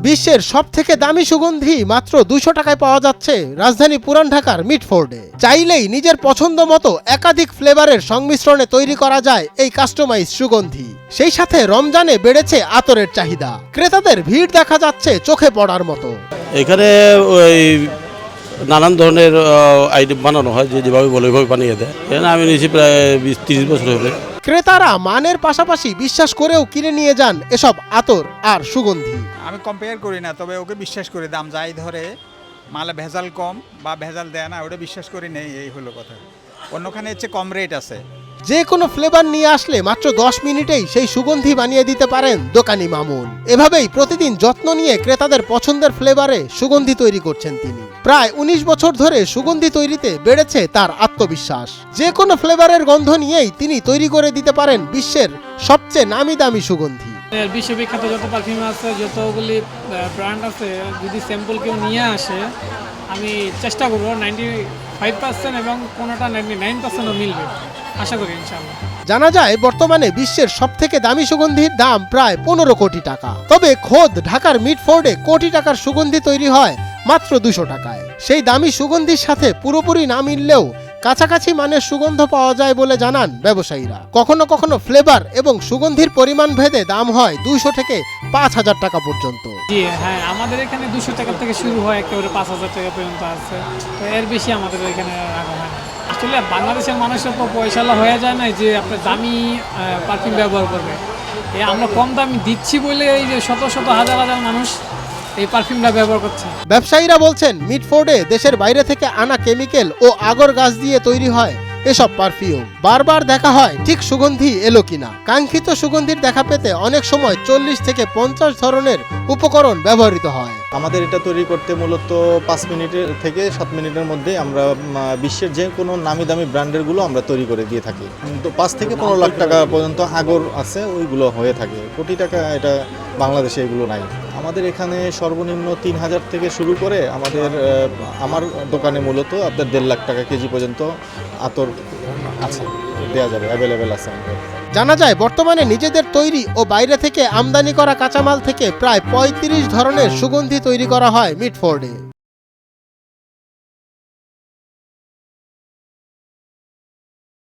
বিশ্বের সবথেকে দামি সুগন্ধি মাত্র 200 টাকায় পাওয়া যাচ্ছে রাজধানী পুরান ঢাকার মিটফোর্ডে। চাইলেই নিজের পছন্দ মতো একাধিক ফ্লেভারের সংমিশ্রণে তৈরি করা যায় এই কাস্টমাইজ সুগন্ধি। সেই সাথে রমজানে বেড়েছে আতরের চাহিদা, ক্রেতাদের ভিড় দেখা যাচ্ছে চোখে পড়ার মতো। এখানে ওই নানান ধরনের আইটেম বানানো হয়, যেভাবে বলে ওইভাবে বানিয়ে দেয়। এখানে আমি নিয়েছি প্রায় 20-30 বছর হবে। ক্রেতারা মানের পাশাপাশি বিশ্বাস করেও কিনে নিয়ে যান এসব আতর আর সুগন্ধি। আমি কম্পেয়ার করি না, তবে ওকে বিশ্বাস করি। দাম যাই ধরে, মালে ভেজাল কম বা ভেজাল দেয় না, ওটা বিশ্বাস করি নেই, এই হলো কথা। অন্যখানে হচ্ছে কম রেট আছে। যে কোনো ফ্লেভার নিয়ে আসলে মাত্র 10 মিনিটেই সেই সুগন্ধি বানিয়ে দিতে পারেন দোকানি মামুন। এভাবেই প্রতিদিন যত্ন নিয়ে ক্রেতাদের পছন্দের ফ্লেভারে সুগন্ধি তৈরি করছেন তিনি। প্রায় 19 বছর ধরে সুগন্ধি তৈরিতে বেড়েছে তার আত্মবিশ্বাস। যে কোনো ফ্লেভারের গন্ধ নিয়েই তিনি তৈরি করে দিতে পারেন বিশ্বের সবচেয়ে নামি দামি সুগন্ধি। বিশ্ববিখ্যাত যত পারফিউম আছে, যতগুলি ব্র্যান্ড আছে, যদি স্যাম্পল কেউ নিয়ে আসে আমি চেষ্টা করবো 95% এবং কোনোটা 99%ও মিলবে, আশা করি ইনশাআল্লাহ। জানা যায় বর্তমানে বিশ্বের সবথেকে দামি সুগন্ধির দাম প্রায় 15 কোটি টাকা। তবে খোদ ঢাকার মিটফোর্ডে কোটি টাকার সুগন্ধি তৈরি হয় মাত্র 200 টাকায়। সেই দামি সুগন্ধির সাথে পুরোপুরি না মিললেও কাছাকাছি মানের সুগন্ধ পাওয়া যায় বলে জানান ব্যবসায়ীরা। কখনো কখনো ফ্লেভার এবং সুগন্ধির পরিমাণ ভেদে দাম হয় 200 থেকে 5000 টাকা পর্যন্ত। জি হ্যাঁ, আমাদের এখানে 200 টাকা থেকে শুরু হয়, একেবারে 5000 টাকা পর্যন্ত আছে। তো এর বেশি আমাদের এখানে রাখা হয় না। আসলে বাংলাদেশের মানুষের তো পয়সালা হয়ে যায় না যে আপনার দামি পারফিউম ব্যবহার করবে। আমরা কম দামি দিচ্ছি বলে এই যে শত শত হাজার হাজার মানুষ এই পারফিউমটা ব্যবহার করছে। ব্যবসায়ীরা বলছেন মিটফোর্ডে দেশের বাইরে থেকে আনা কেমিক্যাল ও আগর গাছ দিয়ে তৈরি হয় এসব পারফিউম। বারবার দেখা হয় ঠিক সুগন্ধি এলো কিনা। কাঙ্ক্ষিত সুগন্ধির দেখা পেতে অনেক সময় 40 থেকে 50 ধরনের উপকরণ ব্যবহৃত হয়। আমাদের এটা তৈরি করতে মূলত 5 মিনিটের থেকে 7 মিনিটের মধ্যে আমরা বিশ্বের যে কোনো নামি দামি ব্র্যান্ডেরগুলো আমরা তৈরি করে দিয়ে থাকি। তো 5 থেকে 15 লাখ টাকা পর্যন্ত আগর আছে, ওইগুলো হয়ে থাকে। কোটি টাকা এটা বাংলাদেশে এগুলো নাই। আমাদের এখানে সর্বনিম্ন 3000 থেকে শুরু করে আমার দোকানে মূলত আপনার 1.5 লাখ টাকা কেজি পর্যন্ত আতর আছে, দেওয়া যাবে, অ্যাভেলেবেল আছে আমাদের। জানা যায় বর্তমানে নিজেদের তৈরি ও বাইরে থেকে আমদানি করা কাঁচামাল থেকে প্রায় 35 ধরনের সুগন্ধি তৈরি করা হয় মিটফোর্ডে।